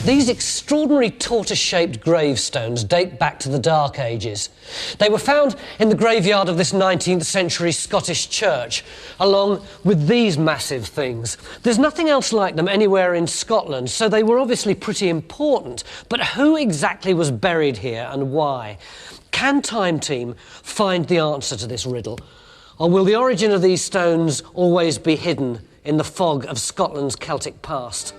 These extraordinary tortoise-shaped gravestones date back to the Dark Ages. They were found in the graveyard of this 19th century Scottish church, along with these massive things. There's nothing else like them anywhere in Scotland, so they were obviously pretty important. But who exactly was buried here and why? Can Time Team find the answer to this riddle? Or will the origin of these stones always be hidden in the fog of Scotland's Celtic past?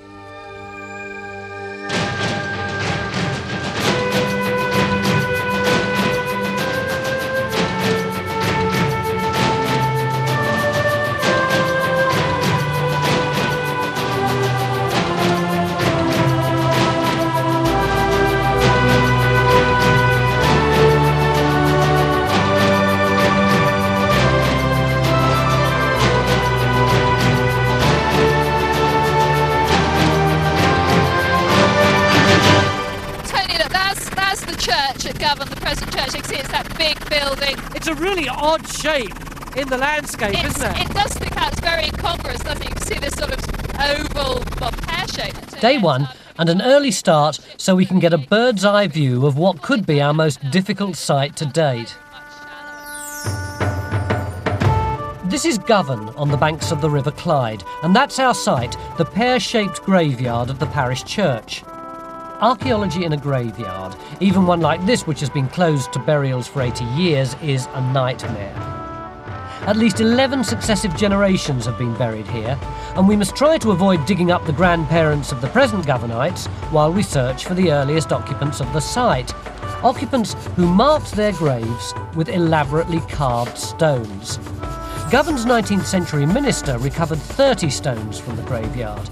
Govan, the present church. You can see it's that big building. It's a really odd shape in the landscape, isn't it? It does stick out. It's very incongruous, doesn't it? You can see this sort of oval, pear shape. Day one, and an early start so we can get a bird's eye view of what could be our most difficult site to date. This is Govan on the banks of the River Clyde, and that's our site, the pear-shaped graveyard of the parish church. Archaeology in a graveyard, even one like this which has been closed to burials for 80 years, is a nightmare. At least 11 successive generations have been buried here, and we must try to avoid digging up the grandparents of the present Govanites while we search for the earliest occupants of the site. Occupants who marked their graves with elaborately carved stones. Govan's 19th century minister recovered 30 stones from the graveyard.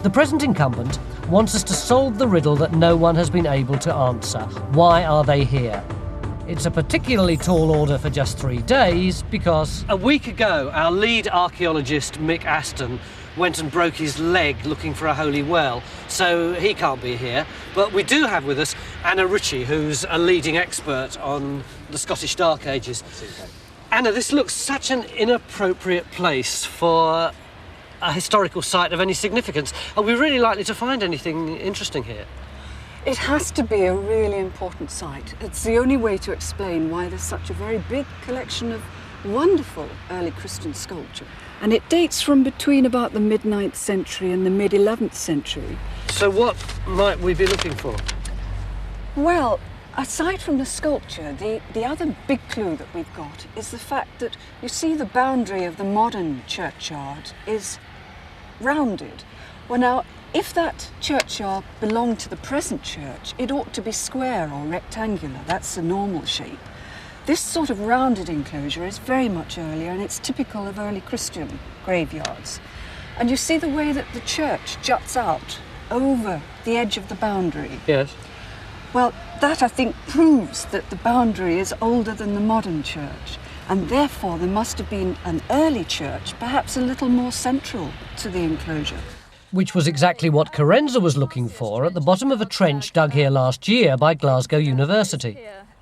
The present incumbent wants us to solve the riddle that no one has been able to answer. Why are they here? It's a particularly tall order for just 3 days because a week ago our lead archaeologist Mick Aston went and broke his leg looking for a holy well, so he can't be here. But we do have with us Anna Ritchie, who's a leading expert on the Scottish Dark Ages. Anna, this looks such an inappropriate place for a historical site of any significance. Are we really likely to find anything interesting here? It has to be a really important site. It's the only way to explain why there's such a very big collection of wonderful early Christian sculpture. And it dates from between about the mid-9th century and the mid-11th century. So what might we be looking for? Well, aside from the sculpture, the other big clue that we've got is the fact that, you see, the boundary of the modern churchyard is rounded. Well, now, if that churchyard belonged to the present church, it ought to be square or rectangular. That's the normal shape. This sort of rounded enclosure is very much earlier, and it's typical of early Christian graveyards. And you see the way that the church juts out over the edge of the boundary. Yes. Well, that, I think, proves that the boundary is older than the modern church, and therefore there must have been an early church, perhaps a little more central to the enclosure. Which was exactly what Carenza was looking for at the bottom of a trench dug here last year by Glasgow University.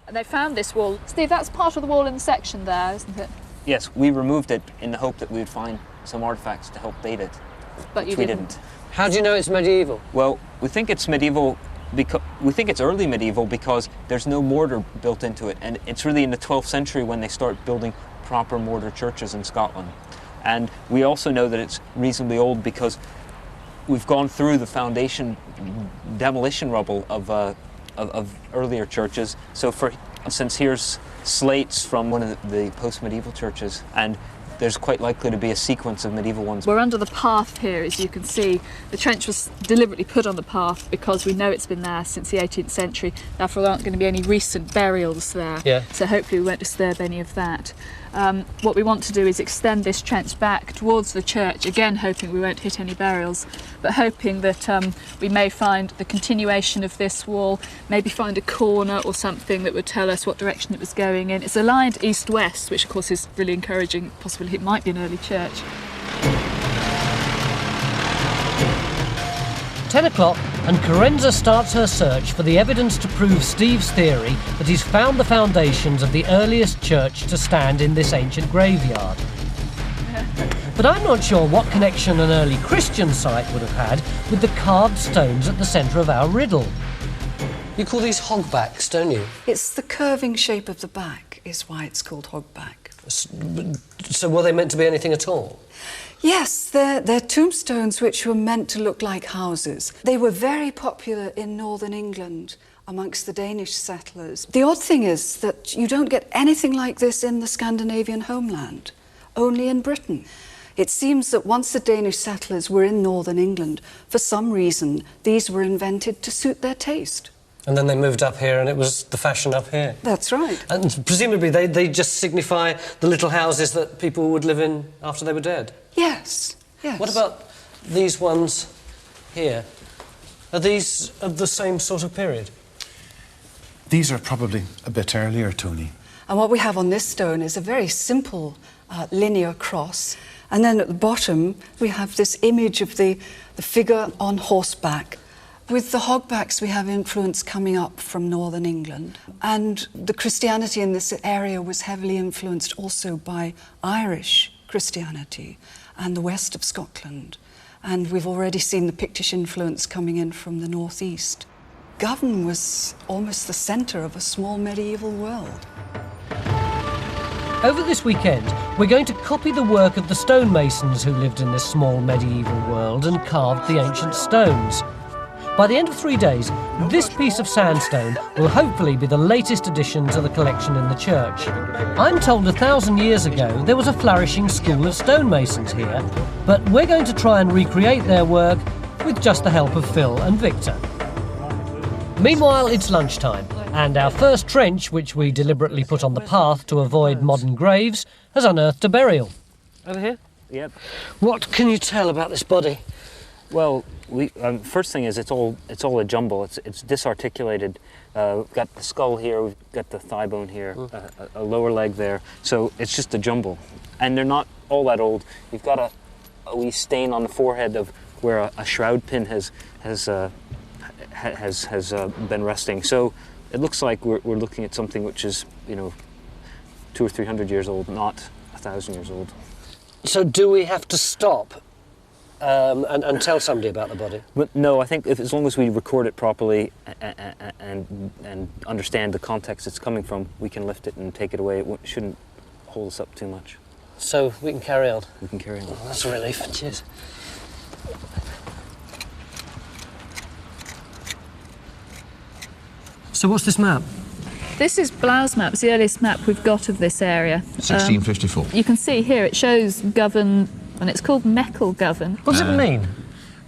And they found this wall. Steve, that's part of the wall in the section there, isn't it? Yes, we removed it in the hope that we would find some artefacts to help date it. But you we didn't. How do you know it's medieval? Well, we think it's medieval because we think it's early medieval because there's no mortar built into it, and it's really in the 12th century when they start building proper mortar churches in Scotland. And we also know that it's reasonably old because we've gone through the foundation demolition rubble of earlier churches. So for instance, here's slates from one of the post-medieval churches, and there's quite likely to be a sequence of medieval ones. We're under the path here, as you can see. The trench was deliberately put on the path because we know it's been there since the 18th century. Therefore, there aren't going to be any recent burials there. Yeah. So hopefully we won't disturb any of that. What we want to do is extend this trench back towards the church, again hoping we won't hit any burials, but hoping that we may find the continuation of this wall, maybe find a corner or something that would tell us what direction it was going in. It's aligned east-west, which of course is really encouraging, possibly it might be an early church. 10 o'clock, and Carenza starts her search for the evidence to prove Steve's theory that he's found the foundations of the earliest church to stand in this ancient graveyard. But I'm not sure what connection an early Christian site would have had with the carved stones at the centre of our riddle. You call these hogbacks, don't you? It's the curving shape of the back is why it's called hogback. So were they meant to be anything at all? Yes, they're tombstones which were meant to look like houses. They were very popular in northern England amongst the Danish settlers. The odd thing is that you don't get anything like this in the Scandinavian homeland, only in Britain. It seems that once the Danish settlers were in northern England, for some reason, these were invented to suit their taste. And then they moved up here and it was the fashion up here. That's right. And presumably they just signify the little houses that people would live in after they were dead? Yes, yes. What about these ones here? Are these of the same sort of period? These are probably a bit earlier, Tony. And what we have on this stone is a very simple linear cross. And then at the bottom, we have this image of the figure on horseback. With the hogbacks, we have influence coming up from northern England. And the Christianity in this area was heavily influenced also by Irish Christianity and the west of Scotland. And we've already seen the Pictish influence coming in from the northeast. Govan was almost the centre of a small medieval world. Over this weekend, we're going to copy the work of the stonemasons who lived in this small medieval world and carved the ancient stones. By the end of 3 days, this piece of sandstone will hopefully be the latest addition to the collection in the church. I'm told 1,000 years ago there was a flourishing school of stonemasons here, but we're going to try and recreate their work with just the help of Phil and Victor. Meanwhile, it's lunchtime, and our first trench, which we deliberately put on the path to avoid modern graves, has unearthed a burial. Over here? Yep. What can you tell about this body? Well, first thing is it's all a jumble. It's disarticulated. We've got the skull here. We've got the thigh bone here. A lower leg there. So it's just a jumble, and they're not all that old. You've got a wee stain on the forehead of where a shroud pin has been resting. So it looks like we're looking at something which is 200 or 300 years old, not 1,000 years old. So do we have to stop and tell somebody about the body? But no, I think as long as we record it properly and understand the context it's coming from, we can lift it and take it away. It shouldn't hold us up too much. So we can carry on? We can carry on. Oh, that's a relief. Cheers. So what's this map? This is Blau's map. It's the earliest map we've got of this area. 1654. You can see here it shows Govan, and it's called Mechel Govan. What does it mean?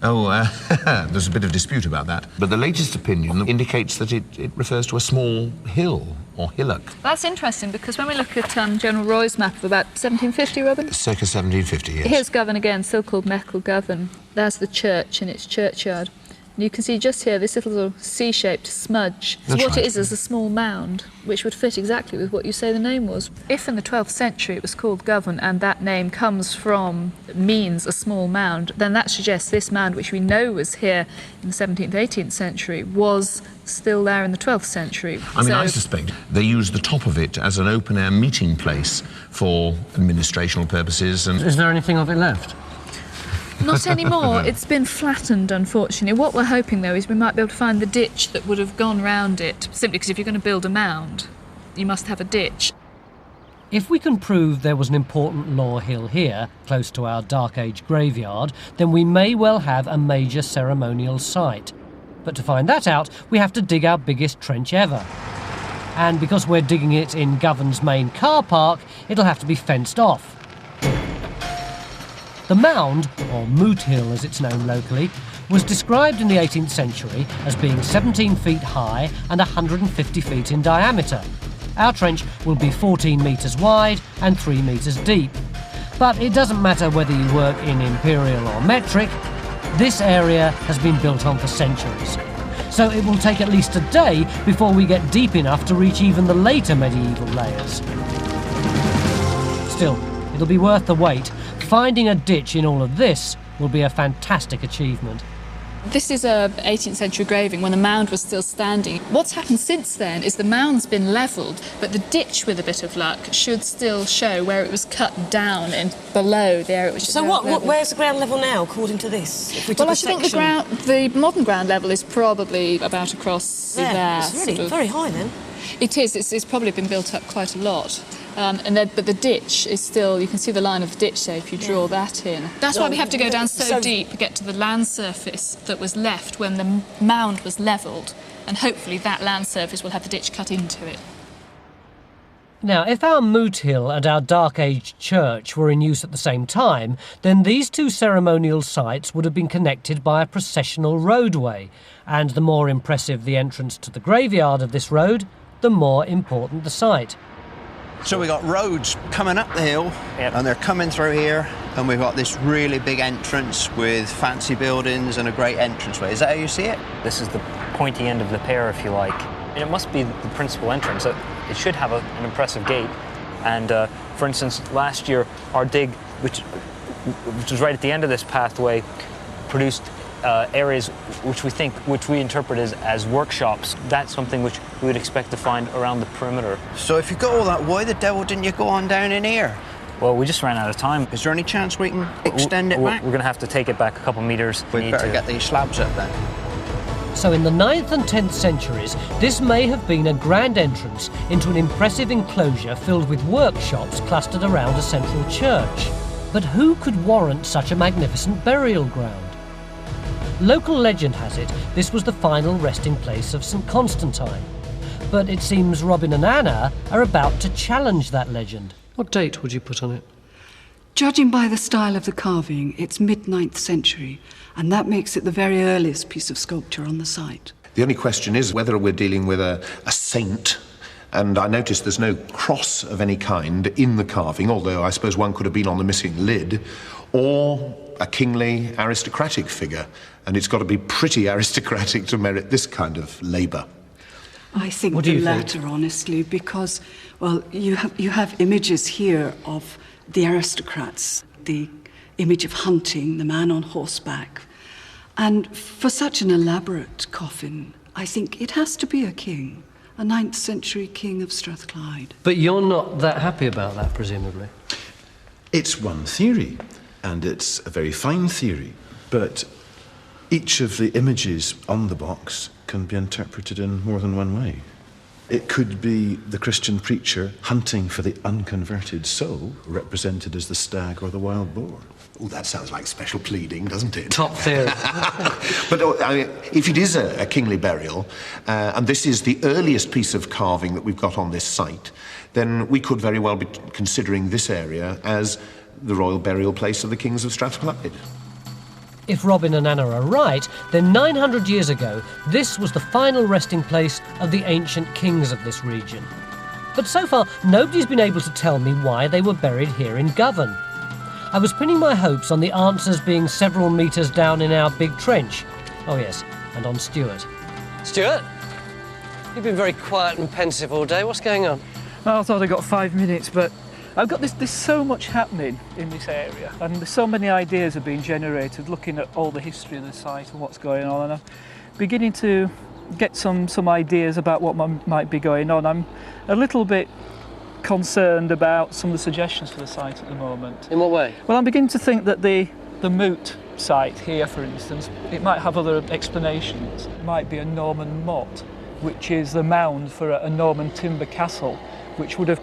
There's a bit of dispute about that. But the latest opinion indicates that it refers to a small hill or hillock. That's interesting because when we look at General Roy's map of about 1750, Robin? Circa 1750, yes. Here's Govan again, still called Mechel Govan. There's the church and its churchyard. And you can see just here this little C-shaped smudge. So That's what right. it is a small mound, which would fit exactly with what you say the name was. If in the 12th century it was called Govan and that name means a small mound, then that suggests this mound, which we know was here in the 17th, 18th century, was still there in the 12th century. I suspect they used the top of it as an open-air meeting place for administrational purposes. And Is there anything of it left? Not anymore. It's been flattened, unfortunately. What we're hoping, though, is we might be able to find the ditch that would have gone round it, simply because if you're going to build a mound, you must have a ditch. If we can prove there was an important law hill here, close to our Dark Age graveyard, then we may well have a major ceremonial site. But to find that out, we have to dig our biggest trench ever. And because we're digging it in Govan's main car park, it'll have to be fenced off. The mound, or Moot Hill as it's known locally, was described in the 18th century as being 17 feet high and 150 feet in diameter. Our trench will be 14 metres wide and 3 metres deep. But it doesn't matter whether you work in imperial or metric, this area has been built on for centuries. So it will take at least a day before we get deep enough to reach even the later medieval layers. Still, it'll be worth the wait. Finding a ditch in all of this will be a fantastic achievement. This is a 18th century engraving when the mound was still standing. What's happened since then is the mound's been levelled, but the ditch, with a bit of luck, should still show where it was cut down and below the area which is So where's the ground level now, according to this? If we took Well, I a think section? the modern ground level is probably about across there. It's really very high then. It is. It's probably been built up quite a lot. But the ditch is still, you can see the line of the ditch there if you draw that in. That's why we have to go down so deep to get to the land surface that was left when the mound was levelled, and hopefully that land surface will have the ditch cut into it. Now, if our Moot Hill and our Dark Age church were in use at the same time, then these two ceremonial sites would have been connected by a processional roadway, and the more impressive the entrance to the graveyard of this road, the more important the site. So we've got roads coming up the hill, and they're coming through here, and we've got this really big entrance with fancy buildings and a great entranceway. Is that how you see it? This is the pointy end of the pear, if you like. And it must be the principal entrance. It should have an impressive gate. And for instance, last year, our dig, which was right at the end of this pathway, produced areas which we interpret as workshops. That's something which we would expect to find around the perimeter. So if you got all that, why the devil didn't you go on down in here? Well, we just ran out of time. Is there any chance we can extend it back? We're going to have to take it back a couple metres. We'd better get these slabs up then. So in the 9th and 10th centuries, this may have been a grand entrance into an impressive enclosure filled with workshops clustered around a central church. But who could warrant such a magnificent burial ground? Local legend has it this was the final resting place of St. Constantine. But it seems Robin and Anna are about to challenge that legend. What date would you put on it? Judging by the style of the carving, it's mid-9th century, and that makes it the very earliest piece of sculpture on the site. The only question is whether we're dealing with a saint, and I noticed there's no cross of any kind in the carving, although I suppose one could have been on the missing lid, or a kingly aristocratic figure, and it's got to be pretty aristocratic to merit this kind of labour. I think the latter, honestly, because, well, you have images here of the aristocrats, the image of hunting, the man on horseback. And for such an elaborate coffin, I think it has to be a king, a 9th century king of Strathclyde. But you're not that happy about that, presumably? It's one theory, and it's a very fine theory, but each of the images on the box can be interpreted in more than one way. It could be the Christian preacher hunting for the unconverted soul, represented as the stag or the wild boar. Oh, that sounds like special pleading, doesn't it? Top theory. But I mean, if it is a kingly burial, and this is the earliest piece of carving that we've got on this site, then we could very well be considering this area as the royal burial place of the kings of Strathclyde. If Robin and Anna are right, then 900 years ago, this was the final resting place of the ancient kings of this region. But so far, nobody's been able to tell me why they were buried here in Govan. I was pinning my hopes on the answers being several metres down in our big trench. Oh yes, and on Stuart. Stuart, you've been very quiet and pensive all day. What's going on? I thought I got 5 minutes, but I've got there's so much happening in this area, and there's so many ideas are being generated looking at all the history of the site and what's going on, and I'm beginning to get some ideas about what might be going on. I'm a little bit concerned about some of the suggestions for the site at the moment. In what way? Well, I'm beginning to think that the Moot site here, for instance, it might have other explanations. It might be a Norman motte, which is the mound for a Norman timber castle, which would have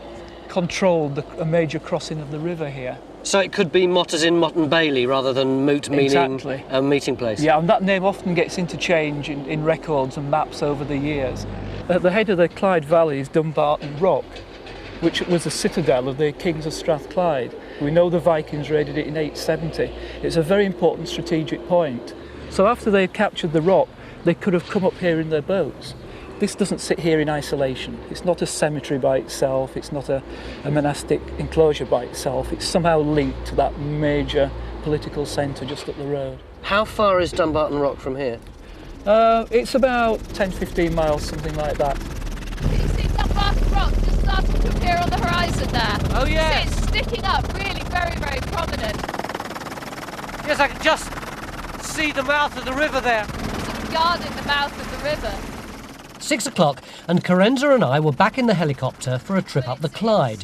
controlled a major crossing of the river here. So it could be Mott as in Mott and Bailey rather than Moot meaning exactly. A meeting place? Yeah, and that name often gets interchanged in records and maps over the years. At the head of the Clyde Valley is Dumbarton Rock, which was a citadel of the kings of Strathclyde. We know the Vikings raided it in 870. It's a very important strategic point. So after they captured the rock, they could have come up here in their boats. This doesn't sit here in isolation. It's not a cemetery by itself, it's not a monastic enclosure by itself. It's somehow linked to that major political centre just up the road. How far is Dumbarton Rock from here? It's about 10-15 miles, something like that. Can you see Dumbarton Rock just starting to appear on the horizon there? Oh, yeah. It's sticking up, really very, very prominent. Yes, I can just see the mouth of the river there. Guarding the mouth of the river. 6 o'clock, and Carenza and I were back in the helicopter for a trip up the Clyde.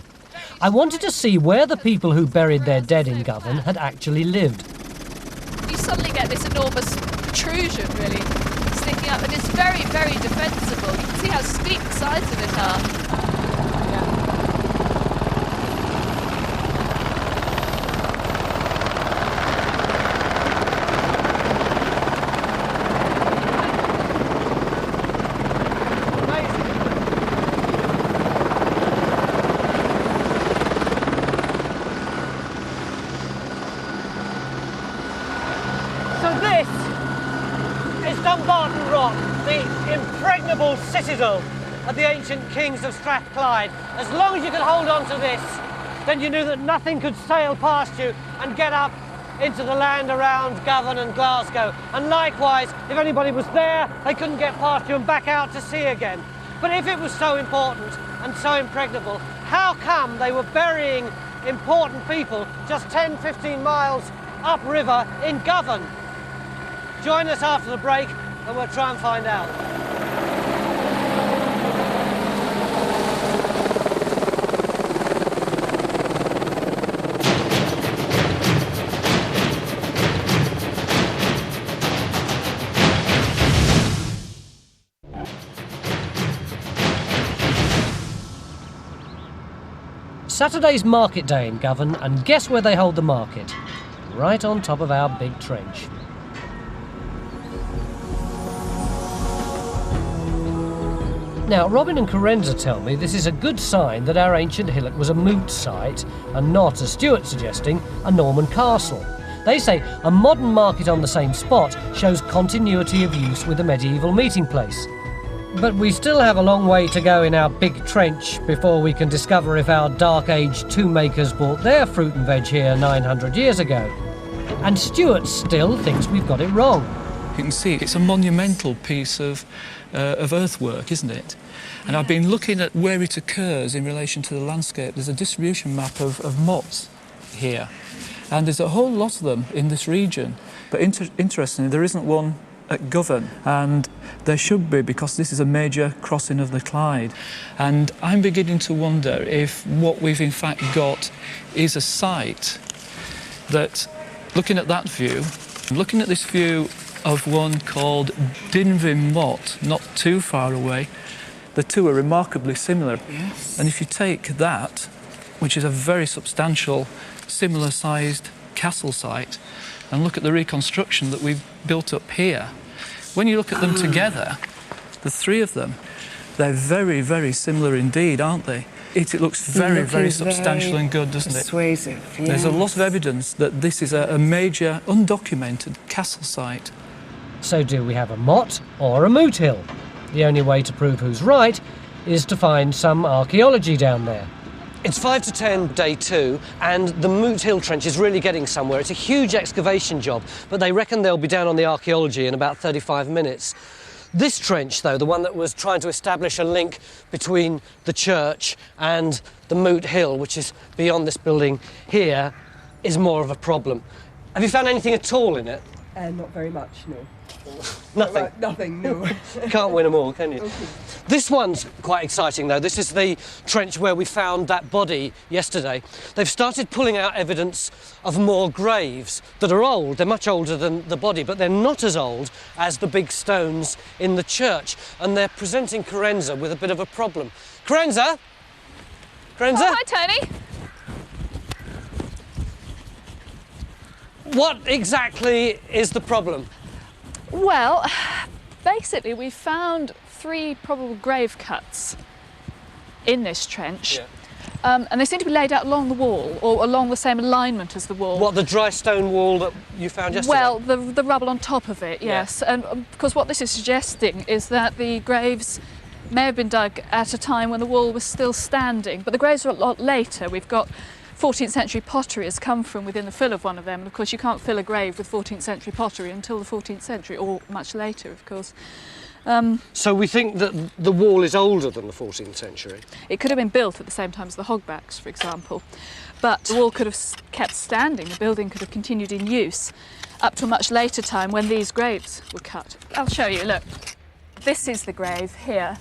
I wanted to see where the people who buried their dead in Govan had actually lived. You suddenly get this enormous protrusion, really, sticking up, and it's very, very defensible. You can see how steep the sides of it are. The impregnable citadel of the ancient kings of Strathclyde. As long as you could hold on to this, then you knew that nothing could sail past you and get up into the land around Govan and Glasgow. And likewise, if anybody was there, they couldn't get past you and back out to sea again. But if it was so important and so impregnable, how come they were burying important people just 10, 15 miles upriver in Govan? Join us after the break and we'll try and find out. Saturday's market day in Govan, and guess where they hold the market? Right on top of our big trench. Now, Robin and Carenza tell me this is a good sign that our ancient hillock was a moot site and not, as Stuart's suggesting, a Norman castle. They say a modern market on the same spot shows continuity of use with a medieval meeting place. But we still have a long way to go in our big trench before we can discover if our Dark Age tomb makers bought their fruit and veg here 900 years ago. And Stuart still thinks we've got it wrong. You can see it's a monumental piece of earthwork, isn't it? And I've been looking at where it occurs in relation to the landscape. There's a distribution map of mottes here, and there's a whole lot of them in this region. But interestingly, there isn't one at Govan, and there should be, because this is a major crossing of the Clyde. And I'm beginning to wonder if what we've in fact got is a site that, looking at that view, looking at this view of one called Dinvim Mott, not too far away, the two are remarkably similar. Yes. And if you take that, which is a very substantial, similar-sized castle site, and look at the reconstruction that we've built up here, when you look at them together, the three of them, they're very, very similar indeed, aren't they? It looks very, very substantial and good, doesn't it? Persuasive, yes. There's a lot of evidence that this is a major, undocumented castle site. So do we have a motte or a moot hill? The only way to prove who's right is to find some archaeology down there. It's 5 to 10, day 2, and the Moot Hill Trench is really getting somewhere. It's a huge excavation job, but they reckon they'll be down on the archaeology in about 35 minutes. This trench, though, the one that was trying to establish a link between the church and the Moot Hill, which is beyond this building here, is more of a problem. Have you found anything at all in it? Not very much, no. Nothing? Nothing, no. Can't win them all, can you? Okay. This one's quite exciting, though. This is the trench where we found that body yesterday. They've started pulling out evidence of more graves that are old. They're much older than the body, but they're not as old as the big stones in the church. And they're presenting Carenza with a bit of a problem. Carenza? Carenza? Oh, hi, Tony. What exactly is the problem? Well, basically we found 3 probable grave cuts in this trench. Yeah. And they seem to be laid out along the wall, or along the same alignment as the wall. What, the dry stone wall that you found yesterday? Well, the rubble on top of it, yes. Yeah. And because what this is suggesting is that the graves may have been dug at a time when the wall was still standing, but the graves are a lot later. We've got 14th century pottery has come from within the fill of one of them, and of course you can't fill a grave with 14th century pottery until the 14th century, or much later, of course. So we think that the wall is older than the 14th century? It could have been built at the same time as the hogbacks, for example. but the wall could have kept standing, the building could have continued in use up to a much later time when these graves were cut. I'll show you, look. This is the grave here,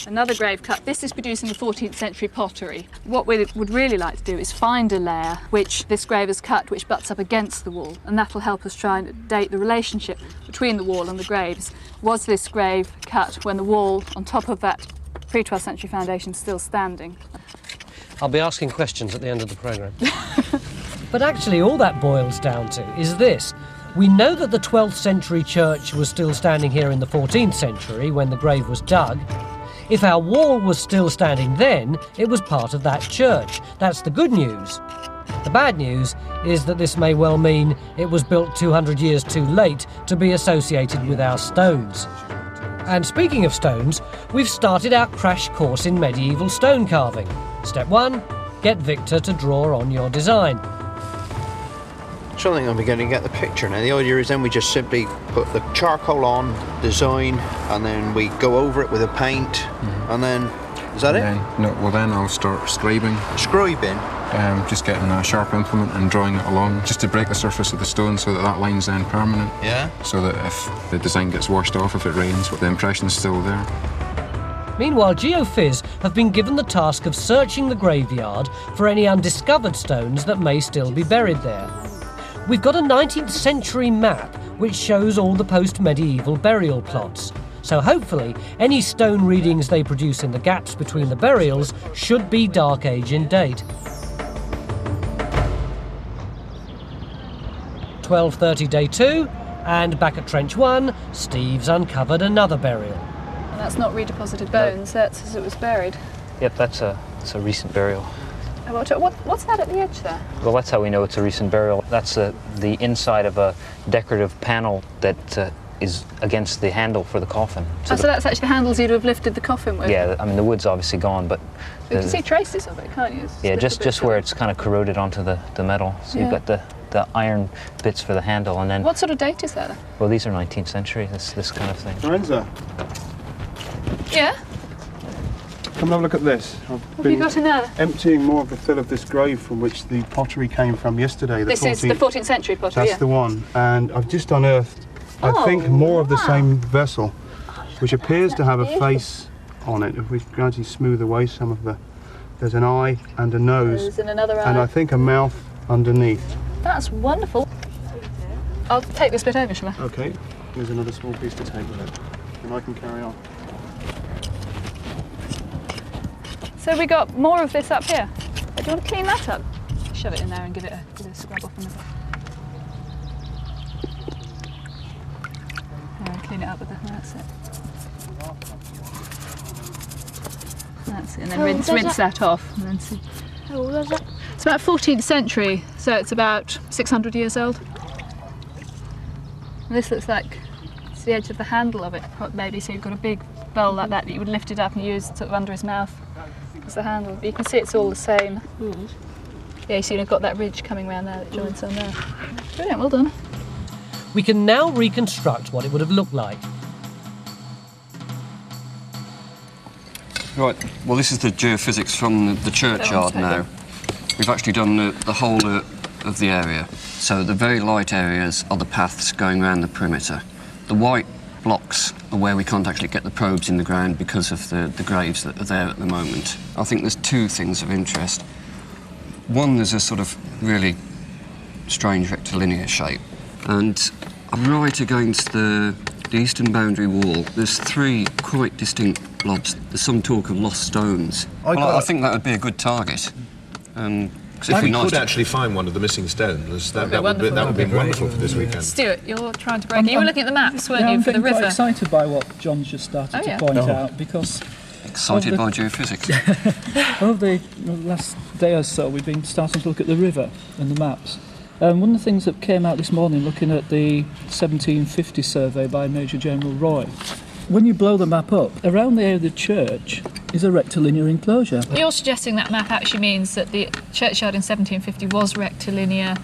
another grave cut. This is producing the 14th century pottery. What we would really like to do is find a layer which this grave has cut, which butts up against the wall, and that'll help us try and date the relationship between the wall and the graves. Was this grave cut when the wall on top of that pre-12th century foundation is still standing? I'll be asking questions at the end of the programme. But actually all that boils down to is this. We know that the 12th century church was still standing here in the 14th century when the grave was dug. If our wall was still standing then, it was part of that church. That's the good news. The bad news is that this may well mean it was built 200 years too late to be associated with our stones. And speaking of stones, we've started our crash course in medieval stone carving. Step 1, get Victor to draw on your design. So I think I'm beginning to get the picture now. The idea is then we just simply put the charcoal on, design, and then we go over it with a paint, and then, is that it? Then I'll start scribing. Scribing? Just getting a sharp implement and drawing it along, just to break the surface of the stone so that that line's then permanent. Yeah. So that if the design gets washed off, if it rains, the impression's still there. Meanwhile, GeoPhys have been given the task of searching the graveyard for any undiscovered stones that may still be buried there. We've got a 19th century map which shows all the post-medieval burial plots. So hopefully, any stone readings they produce in the gaps between the burials should be Dark Age in date. 12:30 day 2, and back at Trench 1, Steve's uncovered another burial. And that's not redeposited bones, that's as it was buried. Yep, that's a recent burial. What's that at the edge there? Well, that's how we know it's a recent burial. That's the inside of a decorative panel that is against the handle for the coffin. So that's actually the handles you'd have lifted the coffin with? Yeah, I mean, the wood's obviously gone, but... You can see traces of it, can't you? Yeah, just where it's kind of corroded onto the metal. So you've got the iron bits for the handle, and then... What sort of date is that? Well, these are 19th century, this kind of thing. Lorenza? Yeah? Come and have a look at this. What have you got in there? Emptying more of the fill of this grave from which the pottery came from yesterday. This is the 14th century pottery, That's the one. And I've just unearthed, I think, more of the same vessel, which appears to have a face on it. If we gradually smooth away some of the... There's an eye and a nose. And another eye. And I think a mouth underneath. That's wonderful. I'll take this bit over, shall I? OK. There's another small piece to take with it. And I can carry on. So we got more of this up here. Do you want to clean that up? Shove it in there and give it a scrub off on the... Yeah, clean it up with that's it. That's it, and then rinse that off. And then see. How old was it? It's about 14th century, so it's about 600 years old. And this looks like it's the edge of the handle of it, maybe, so you've got a big bowl like that you would lift it up and use sort of under his mouth as the handle. But you can see it's all the same. Yeah, you see you've got that ridge coming around there that joins on there. Brilliant, well done. We can now reconstruct what it would have looked like. Right, well this is the geophysics from the churchyard now. We've actually done the whole of the area. So the very light areas are the paths going around the perimeter. The white blocks are where we can't actually get the probes in the ground because of the graves that are there at the moment. I think there's two things of interest. One, there's a sort of really strange rectilinear shape, and right against the eastern boundary wall, there's three quite distinct blobs. There's some talk of lost stones. I think that would be a good target. If we could actually find one of the missing stones, that would be wonderful for this weekend. Stuart, you're trying to break it. You were looking at the maps, weren't you, for the river? I'm quite excited by what John's just started to point out, because... Excited by geophysics. Over the last day or so, we've been starting to look at the river and the maps. One of the things that came out this morning, looking at the 1750 survey by Major General Roy, when you blow the map up, around the area of the church is a rectilinear enclosure. You're suggesting that map actually means that the churchyard in 1750 was rectilinear.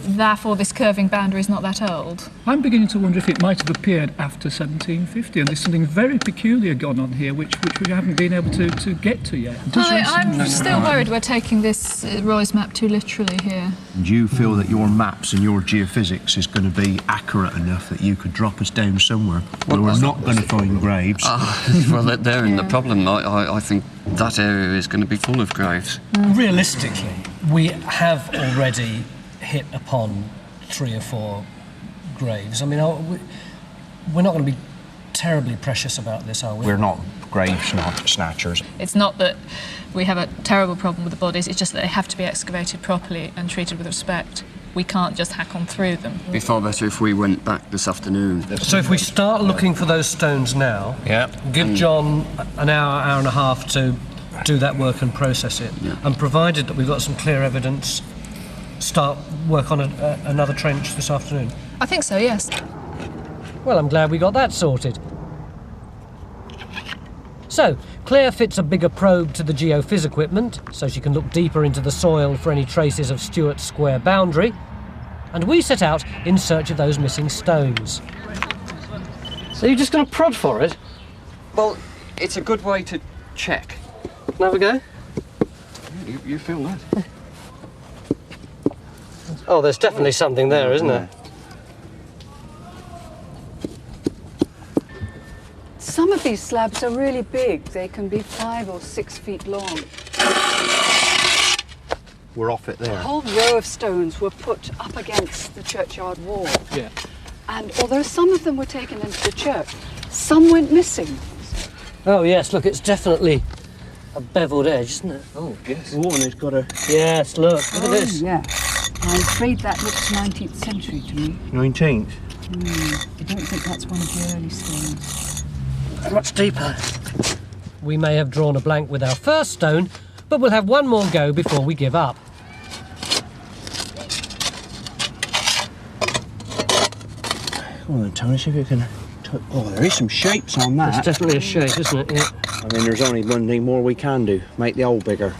therefore this curving boundary is not that old. I'm beginning to wonder if it might have appeared after 1750, and there's something very peculiar gone on here which we haven't been able to get to yet. I'm still worried we're taking this Roy's map too literally here. Do you feel that your maps and your geophysics is going to be accurate enough that you could drop us down somewhere where we're not going to find graves? Well, therein the problem. I think that area is going to be full of graves. Realistically, we have already hit upon 3 or 4 graves. I mean, we're not going to be terribly precious about this, are we? We're not grave snatchers. It's not that we have a terrible problem with the bodies, it's just that they have to be excavated properly and treated with respect. We can't just hack on through them. It'd be far better if we went back this afternoon. So if we start looking for those stones now, give John an hour and a half to do that work and process it, and provided that we've got some clear evidence, start work on another trench this afternoon. I think so, yes. Well, I'm glad we got that sorted. So, Claire fits a bigger probe to the geophys equipment, so she can look deeper into the soil for any traces of Stuart's square boundary, and we set out in search of those missing stones. So you're just going to prod for it? Well, it's a good way to check. Have a go? You feel that? Oh, there's definitely something there, isn't there? Some of these slabs are really big. They can be 5 or 6 feet long. We're off it there. A whole row of stones were put up against the churchyard wall. Yeah. And although some of them were taken into the church, some went missing. Oh, yes, look, it's definitely a beveled edge, isn't it? Oh, yes. Oh, and it's got a... Yes, look at this. Yeah. I'm afraid that looks 19th century to me. 19th? I don't think that's one of the early stones. Much deeper. We may have drawn a blank with our first stone, but we'll have one more go before we give up. Come on, Tony, see if you can... Oh, there is some shapes on that. It's definitely a shape, isn't it? Yeah. I mean, there's only one thing more we can do. Make the hole bigger.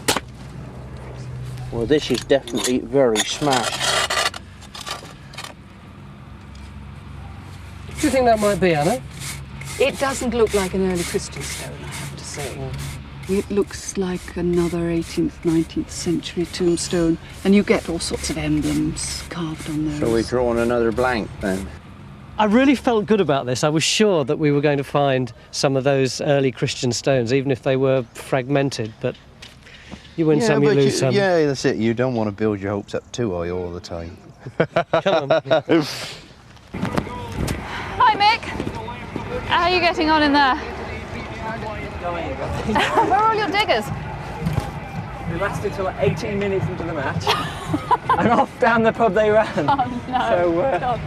Well, this is definitely very smashed. Do you think that might be, Anna? It doesn't look like an early Christian stone, I have to say. It looks like another 18th, 19th century tombstone, and you get all sorts of emblems carved on those. So we're drawing another blank then? I really felt good about this. I was sure that we were going to find some of those early Christian stones, even if they were fragmented, but you win some, you lose some. Yeah, that's it. You don't want to build your hopes up too high all the time. Come on. Hi, Mick. How are you getting on in there? Where are all your diggers? We lasted till 18 minutes into the match, and off down the pub they ran. Oh no! So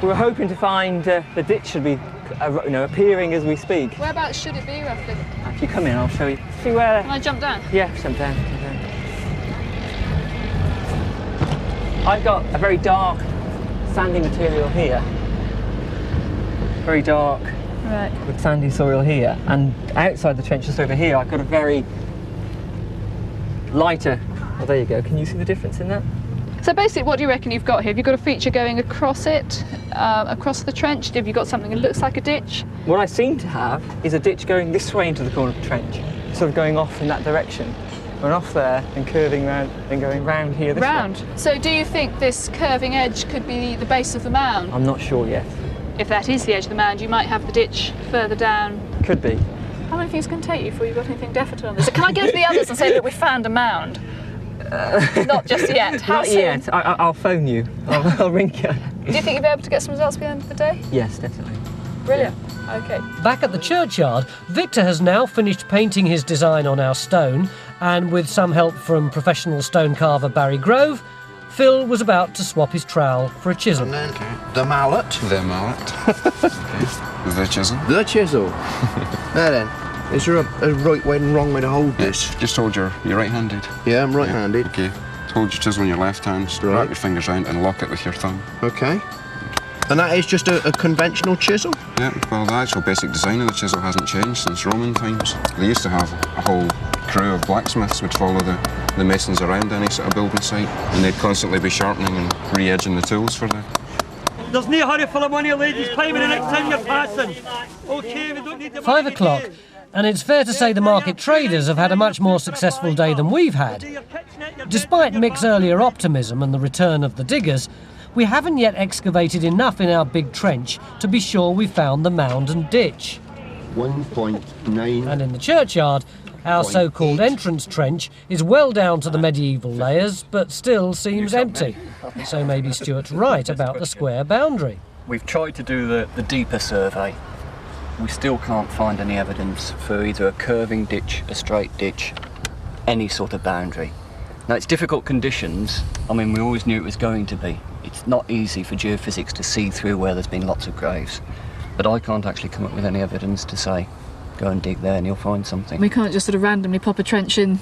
we were hoping to find the ditch should be, appearing as we speak. Whereabouts should it be, roughly? Actually, come in, I'll show you. See where? Can I jump down? Yeah, jump down. I've got a very dark, sandy material here. Very dark, right, with sandy soil here, and outside the trench just over here, I've got a very lighter. Oh, there you go. Can you see the difference in that? So basically, what do you reckon you've got here? Have you got a feature going across it, across the trench? Have you got something that looks like a ditch? What I seem to have is a ditch going this way into the corner of the trench, sort of going off in that direction. We're off there and curving round and going round here this way. So do you think this curving edge could be the base of the mound? I'm not sure yet. If that is the edge of the mound, you might have the ditch further down. Could be. How long do you think it's going to take you before you've got anything definite on this? So can I go to the others and say, look, we found a mound? Not just yet. How Not soon? yet. I'll phone you. I'll ring you. Do you think you'll be able to get some results by the end of the day? Yes, definitely. Brilliant. Okay. Back at the churchyard, Victor has now finished painting his design on our stone, and with some help from professional stone carver Barry Grove, Phil was about to swap his trowel for a chisel. And then the mallet. The mallet. Okay. The chisel. The chisel. There then. Is there a right way and wrong way to hold this? Just hold you're right-handed. Yeah, I'm right-handed. Okay. Hold your chisel in your left hand, wrap your fingers round and lock it with your thumb. Okay. And that is just a conventional chisel? Yeah, well, the actual basic design of the chisel hasn't changed since Roman times. They used to have a whole crew of blacksmiths would follow the masons around any sort of building site, and they'd constantly be sharpening and re-edging the tools for them. There's no hurry for the money, ladies. Climbing the next time you're passing. OK, we don't need the 5 o'clock, and it's fair to say the market traders have had a much more successful day than we've had. Despite Mick's earlier optimism and the return of the diggers, we haven't yet excavated enough in our big trench to be sure we've found the mound and ditch. 1.9. And in the churchyard, our so-called entrance trench is well down to the medieval layers, but still seems empty. So maybe Stuart's right about the square boundary. We've tried to do the deeper survey. We still can't find any evidence for either a curving ditch, a straight ditch, any sort of boundary. Now, it's difficult conditions. I mean, we always knew it was going to be. It's not easy for geophysics to see through where there's been lots of graves. But I can't actually come up with any evidence to say, go and dig there and you'll find something. We can't just sort of randomly pop a trench in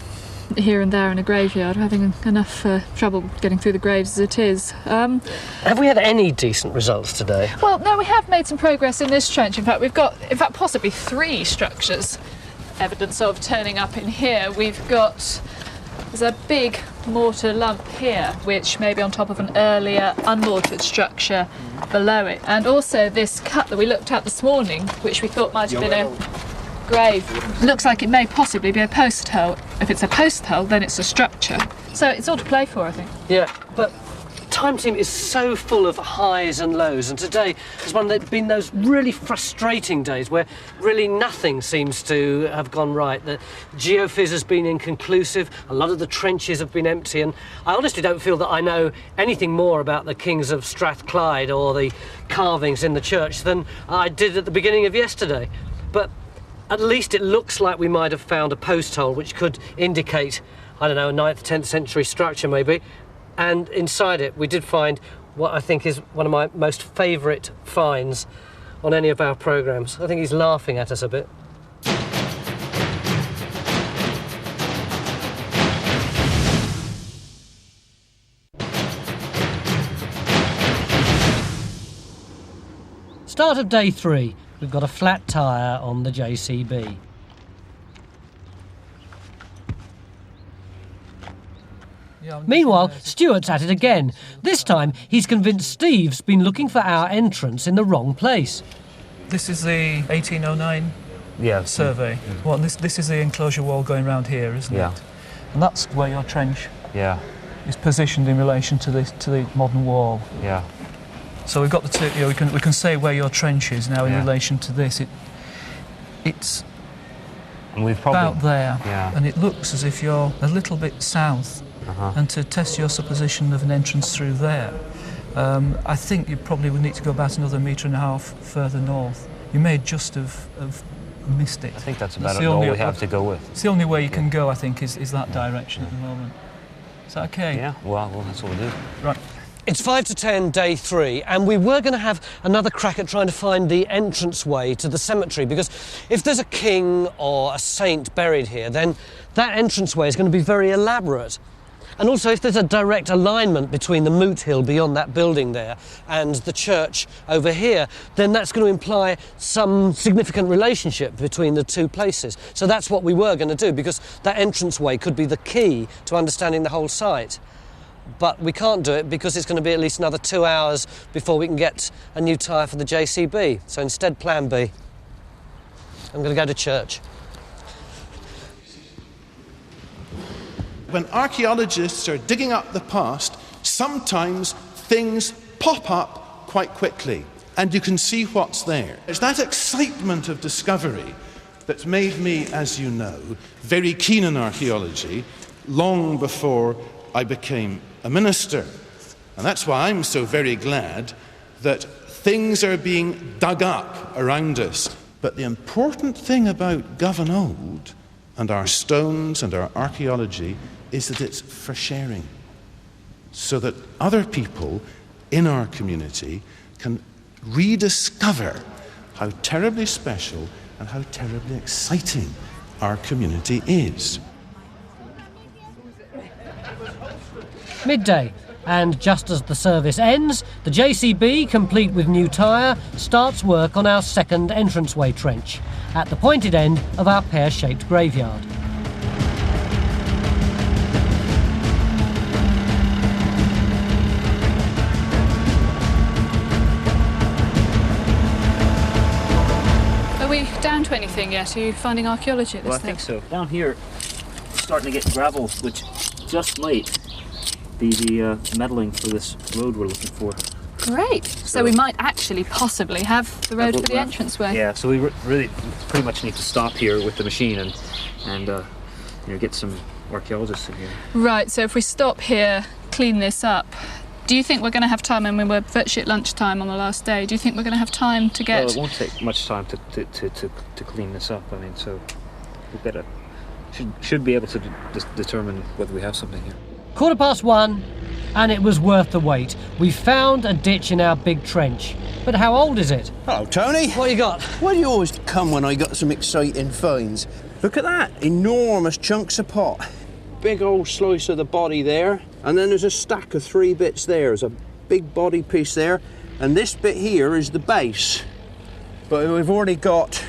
here and there in a graveyard. We're having enough trouble getting through the graves as it is. Have we had any decent results today? Well, no, we have made some progress in this trench. In fact, we've got, possibly 3 structures evidence of turning up in here. There's a big mortar lump here, which may be on top of an earlier unmortared structure below it. And also this cut that we looked at this morning, which we thought might have been a grave, looks like it may possibly be a post hole. If it's a post hole, then it's a structure. So it's all to play for, I think. Yeah, but time team is so full of highs and lows, and today has been those really frustrating days where really nothing seems to have gone right. The geophys has been inconclusive, a lot of the trenches have been empty, and I honestly don't feel that I know anything more about the kings of Strathclyde or the carvings in the church than I did at the beginning of yesterday. But at least it looks like we might have found a post hole which could indicate, I don't know, a 9th, 10th century structure maybe. And inside it, we did find what I think is one of my most favourite finds on any of our programmes. I think he's laughing at us a bit. Start of day 3. We've got a flat tyre on the JCB. Meanwhile, Stuart's at it again. This time, he's convinced Steve's been looking for our entrance in the wrong place. This is the 1809 survey. Mm-hmm. Well, this is the enclosure wall going round here, isn't it? And that's where your trench is positioned in relation to the modern wall. Yeah. So we've got the two, we can say where your trench is now in relation to this. It's and we've probably, about there, and it looks as if you're a little bit south. And to test your supposition of an entrance through there, I think you probably would need to go about another 1.5 meters further north. You may just have missed it. I think that's about all we have to go with. It's the only way you can go, I think, is that direction at the moment. Is that okay? Yeah, well, that's what we'll do. Right. It's 5 to 10, day 3, and we were going to have another crack at trying to find the entranceway to the cemetery, because if there's a king or a saint buried here, then that entranceway is going to be very elaborate. And also, if there's a direct alignment between the moot hill beyond that building there and the church over here, then that's going to imply some significant relationship between the two places. So that's what we were going to do, because that entranceway could be the key to understanding the whole site. But we can't do it because it's going to be at least another 2 hours before we can get a new tyre for the JCB. So instead, plan B. I'm going to go to church. When archaeologists are digging up the past, sometimes things pop up quite quickly, and you can see what's there. It's that excitement of discovery that's made me, as you know, very keen in archaeology long before I became a minister. And that's why I'm so very glad that things are being dug up around us. But the important thing about Govan Old and our stones and our archaeology is that it's for sharing, so that other people in our community can rediscover how terribly special and how terribly exciting our community is. Midday, And just as the service ends, the JCB, complete with new tyre, starts work on our second entranceway trench, at the pointed end of our pear-shaped graveyard. Are we down to anything yet? Are you finding archaeology at this Well, I think so. Down here, we're starting to get gravel, which just might be the metalling for this road we're looking for. Great. So we might actually possibly have the road for the entranceway. Yeah, so we really pretty much need to stop here with the machine and you know, get some archaeologists in here. Right, so if we stop here, clean this up, do you think we're going to have time, and we were virtually at lunchtime on the last day, do you think we're going to have time to get... Well, it won't take much time to clean this up. I mean, so we've got should be able to determine whether we have something here. 1:15, and it was worth the wait. We found a ditch in our big trench. But how old is it? Hello, Tony. What you got? Why do you always come when I got some exciting finds? Look at that, enormous chunks of pot. Big old slice of the body there, and then there's a stack of 3 bits there. There's a big body piece there, and this bit here is the base. But we've already got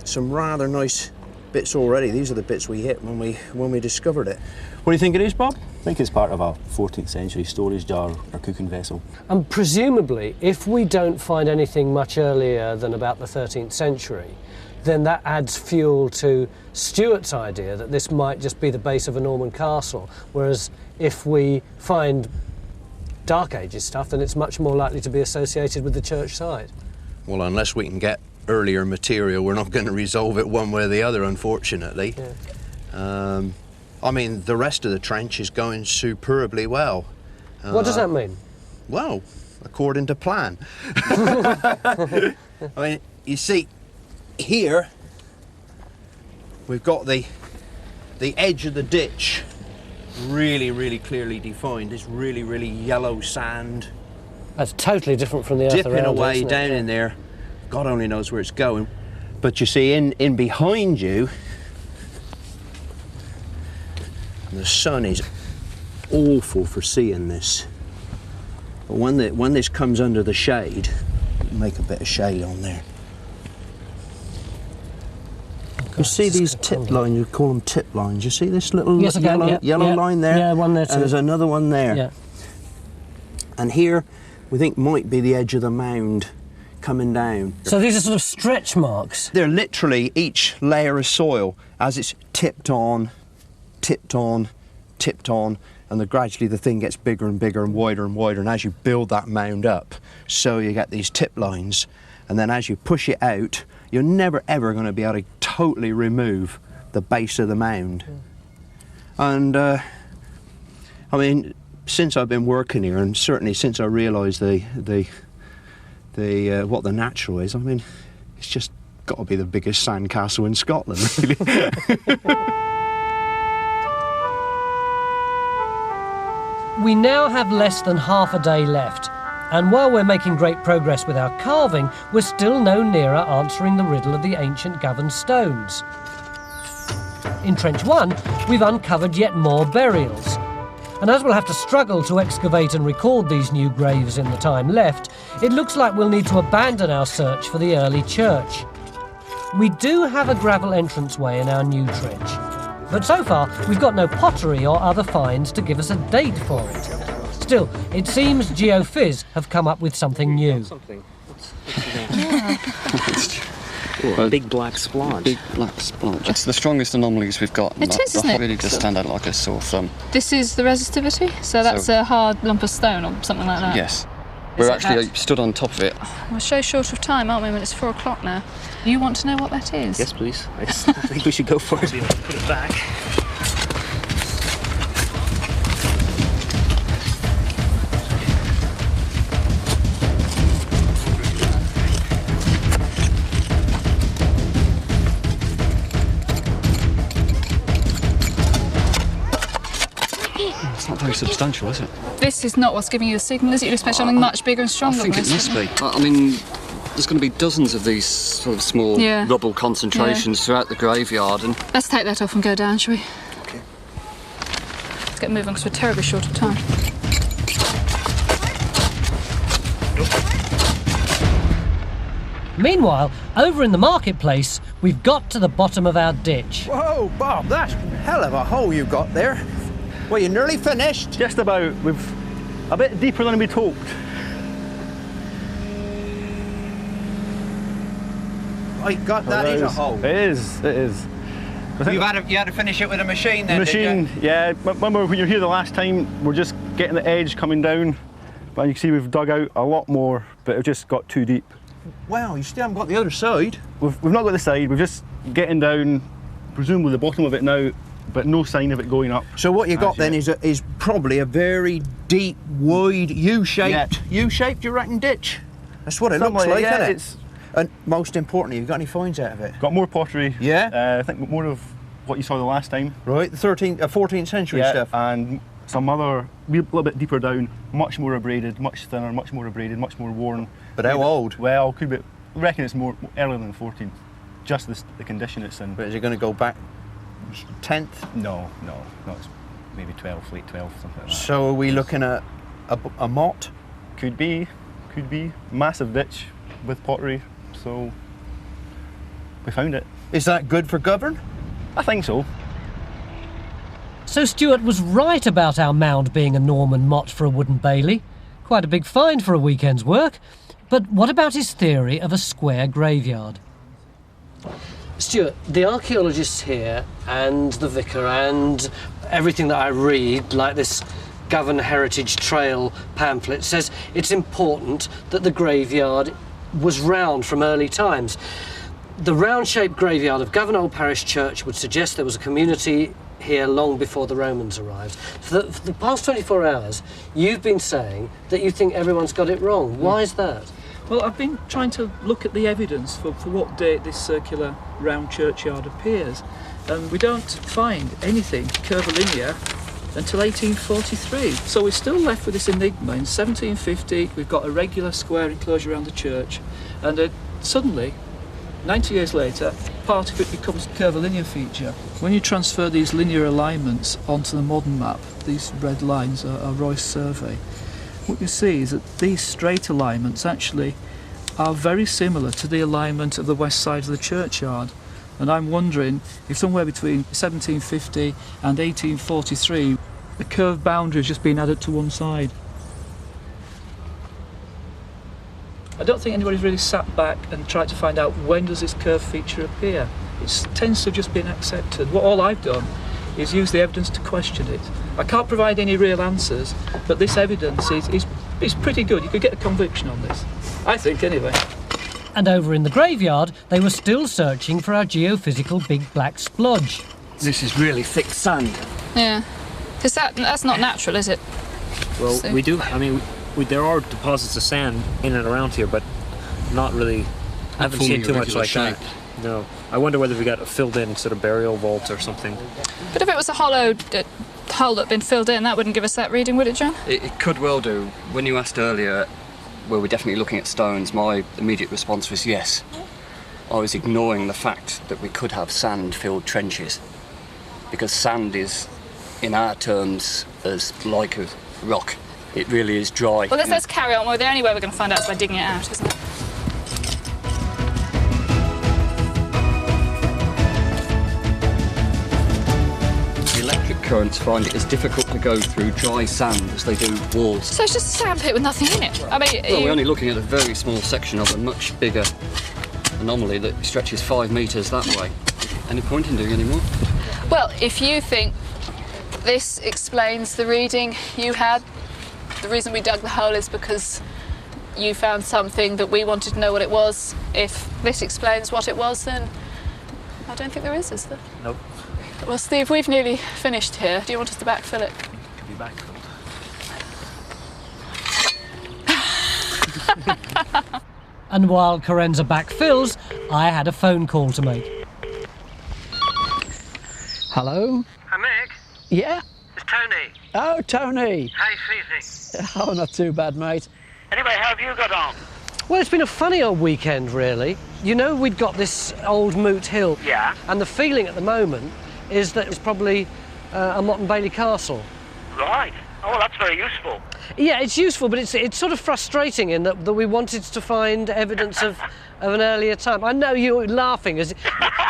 some rather nice bits already. These are the bits we hit when we discovered it. What do you think it is, Bob? I think it's part of a 14th century storage jar or cooking vessel. And presumably, if we don't find anything much earlier than about the 13th century, then that adds fuel to Stuart's idea that this might just be the base of a Norman castle, whereas if we find Dark Ages stuff, then it's much more likely to be associated with the church site. Well, unless we can get earlier material, we're not going to resolve it one way or the other, unfortunately. Yeah. I mean, the rest of the trench is going superbly well. What does that mean? Well, according to plan. I mean, you see, here we've got the edge of the ditch really clearly defined. This really yellow sand. That's totally different from the earth dipping around away it, down in there. God only knows where it's going. But you see, in behind you, the sun is awful for seeing this. But when this comes under the shade, make a bit of shade on there. You see these tip lines, you call them tip lines. You see this little yellow line there? Yeah, one there too. And there's another one there. Yeah. And here, we think might be the edge of the mound coming down. So these are sort of stretch marks? They're literally each layer of soil as it's tipped on, and then gradually the thing gets bigger and bigger and wider, and as you build that mound up, so you get these tip lines, and then as you push it out, you're never ever going to be able to totally remove the base of the mound. And I mean, since I've been working here, and certainly since I realised what the natural is, I mean, it's just got to be the biggest sandcastle in Scotland, really. We now have less than half a day left, and while we're making great progress with our carving, we're still no nearer answering the riddle of the ancient Govan stones. In Trench 1, we've uncovered yet more burials. And as we'll have to struggle to excavate and record these new graves in the time left, it looks like we'll need to abandon our search for the early church. We do have a gravel entranceway in our new trench, but so far we've got no pottery or other finds to give us a date for it. Still, it seems GeoPhys have come up with something new. A big black splodge. Big black splodge. It's the strongest anomalies we've got. It is, isn't it? Really does stand out like a sore thumb. This is the resistivity? So that's a hard lump of stone or something like that? Yes. We're actually stood on top of it. We're so short of time, aren't we, when it's 4 o'clock now? You want to know what that is? Yes, please. I think we should go for it. Put it back. It's not very substantial, is it? This is not what's giving you the signal, is it? You'd expect something much bigger and stronger I think than it this. must be. I mean, there's going to be dozens of these sort of small rubble concentrations throughout the graveyard. And let's take that off and go down, shall we? Okay. Let's get moving because we're terribly short of time. Meanwhile, over in the marketplace, we've got to the bottom of our ditch. Whoa, Bob, that's a hell of a hole you've got there. Well, you're nearly finished. Just about. We've a bit deeper than we'd hoped. My God, that is a hole. It is, it is. You had to finish it with a machine then, Machine, did you? yeah. Remember when you were here the last time, we're just getting the edge coming down. But you can see we've dug out a lot more, but it just got too deep. Wow, you still haven't got the other side. We've not got the side, we're just getting down, presumably the bottom of it now, but no sign of it going up. So what you got then is probably a very deep, wide, U-shaped, you reckon, ditch? That's what it looks like, yeah, isn't it? And most importantly, you've got any finds out of it? Got more pottery. Yeah? I think more of what you saw the last time. Right, the 14th century stuff. And some other, a little bit deeper down, much more abraded, much thinner, much more abraded, much more worn. But how old? Well, could be, I reckon it's more earlier than 14th. Just the condition it's in. But is it going to go back 10th? No, it's maybe 12th, late 12th, something like that. So are we looking at a motte? Could be. Massive ditch with pottery, so we found it. Is that good for Govan? I think so. So Stuart was right about our mound being a Norman motte for a wooden bailey. Quite a big find for a weekend's work. But what about his theory of a square graveyard? Stuart, the archaeologists here and the vicar and everything that I read, like this Govan Heritage Trail pamphlet, says it's important that the graveyard was round from early times. The round-shaped graveyard of Govan Old Parish Church would suggest there was a community here long before the Romans arrived. For the past 24 hours, you've been saying that you think everyone's got it wrong. Why is that? Well, I've been trying to look at the evidence for what date this circular round churchyard appears, and we don't find anything curvilinear until 1843. So we're still left with this enigma. In 1750, we've got a regular square enclosure around the church, and suddenly, 90 years later, part of it becomes a curvilinear feature. When you transfer these linear alignments onto the modern map, these red lines are Roy's survey, what you see is that these straight alignments actually are very similar to the alignment of the west side of the churchyard. And I'm wondering if somewhere between 1750 and 1843, the curved boundary has just been added to one side. I don't think anybody's really sat back and tried to find out when does this curved feature appear. It tends to have just been accepted. All I've done is use the evidence to question it. I can't provide any real answers, but this evidence is pretty good. You could get a conviction on this. I think, anyway. And over in the graveyard, they were still searching for our geophysical big black splodge. This is really thick sand. Yeah. Because that's not natural, is it? Well, we do, I mean, there are deposits of sand in and around here, but not really, I haven't seen too much like that. No. I wonder whether we got a filled-in sort of burial vault or something. But if it was a hollowed hole that had been filled in, that wouldn't give us that reading, would it, John? It could well do. When you asked earlier, were we definitely looking at stones, my immediate response was yes. I was ignoring the fact that we could have sand-filled trenches, because sand is, in our terms, as like a rock. It really is dry. Well, let's carry on. Well, the only way we're going to find out is by digging it out, isn't it? Currents find it as difficult to go through dry sand as they do walls. So it's just a sand pit with nothing in it? I mean, well, we're only looking at a very small section of a much bigger anomaly that stretches 5 metres that way. Any point in doing any more? Well, if you think this explains the reading you had, the reason we dug the hole is because you found something that we wanted to know what it was. If this explains what it was, then I don't think there is there? Nope. Well, Steve, we've nearly finished here. Do you want us to backfill it? Could be backfilled. And while Carenza backfills, I had a phone call to make. Hello? Hi, Mick. Yeah? It's Tony. Oh, Tony. How you feeling? Oh, not too bad, mate. Anyway, how have you got on? Well, it's been a funny old weekend, really. You know, we'd got this old moot hill. Yeah. And the feeling at the moment is that it's probably a Motte and Bailey castle. Right. Oh, that's very useful. Yeah, it's useful, but it's sort of frustrating in that we wanted to find evidence of an earlier time. I know you're laughing, as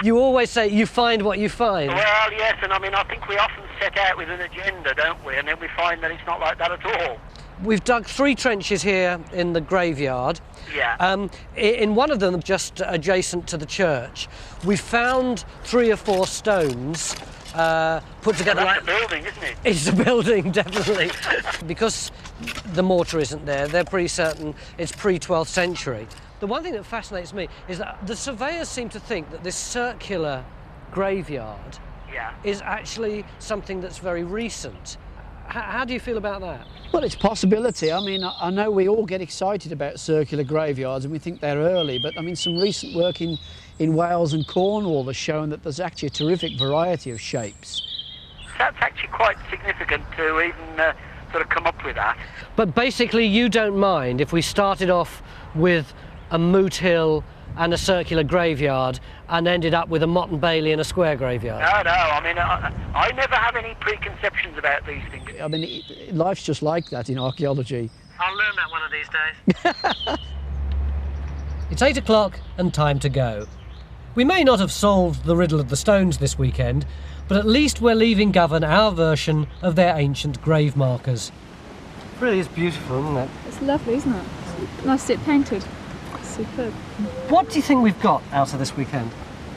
you always say, you find what you find. Well, yes, and I mean, I think we often set out with an agenda, don't we? And then we find that it's not like that at all. We've dug 3 trenches here in the graveyard. Yeah. In one of them, just adjacent to the church, we found 3 or 4 stones put together. That's a building, isn't it? It's a building, definitely. Because the mortar isn't there, they're pretty certain it's pre-12th century. The one thing that fascinates me is that the surveyors seem to think that this circular graveyard is actually something that's very recent. How do you feel about that? Well, it's a possibility. I mean, I know we all get excited about circular graveyards and we think they're early, but I mean, some recent work in Wales and Cornwall has shown that there's actually a terrific variety of shapes. That's actually quite significant to even sort of come up with that. But basically, you don't mind if we started off with a moot hill and a circular graveyard and ended up with a Mott and Bailey and a square graveyard? No, I mean, I never have any preconceptions about these things. I mean, life's just like that in archaeology. I'll learn that one of these days. It's 8 o'clock and time to go. We may not have solved the riddle of the stones this weekend, but at least we're leaving Govan our version of their ancient grave markers. It really is beautiful, isn't it? It's lovely, isn't it? It's nice to see it painted. Superb. What do you think we've got out of this weekend?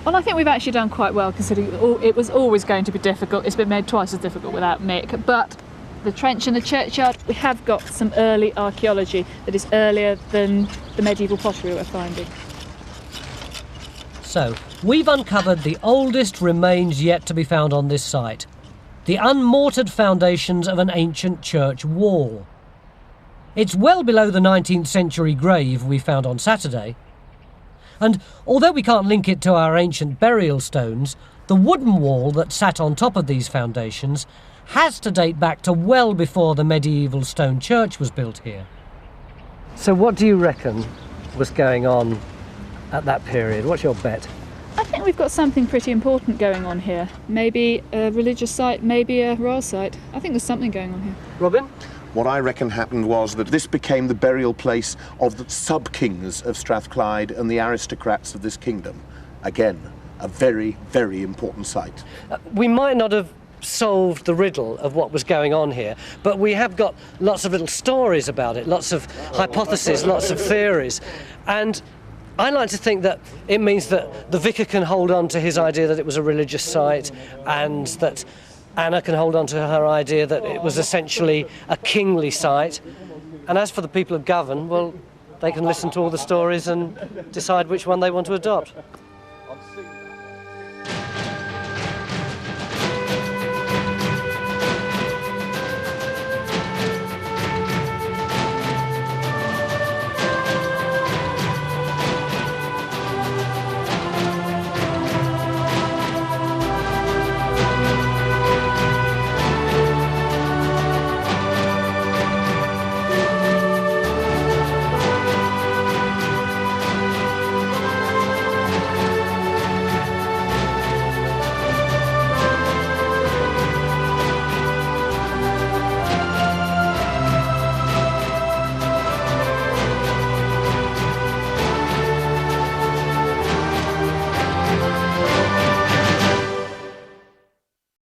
Well, I think we've actually done quite well, considering it was always going to be difficult. It's been made twice as difficult without Mick, but the trench and the churchyard, we have got some early archaeology that is earlier than the medieval pottery we're finding. So, we've uncovered the oldest remains yet to be found on this site, the unmortared foundations of an ancient church wall. It's well below the 19th century grave we found on Saturday. And although we can't link it to our ancient burial stones, the wooden wall that sat on top of these foundations has to date back to well before the medieval stone church was built here. So what do you reckon was going on at that period? What's your bet? I think we've got something pretty important going on here. Maybe a religious site, maybe a royal site. I think there's something going on here. Robin? What I reckon happened was that this became the burial place of the sub-kings of Strathclyde and the aristocrats of this kingdom. Again, a very, very important site. We might not have solved the riddle of what was going on here, but we have got lots of little stories about it, lots of hypotheses, lots of theories. And I like to think that it means that the vicar can hold on to his idea that it was a religious site, and that Anna can hold on to her idea that it was essentially a kingly site. And as for the people of Govan, well, they can listen to all the stories and decide which one they want to adopt.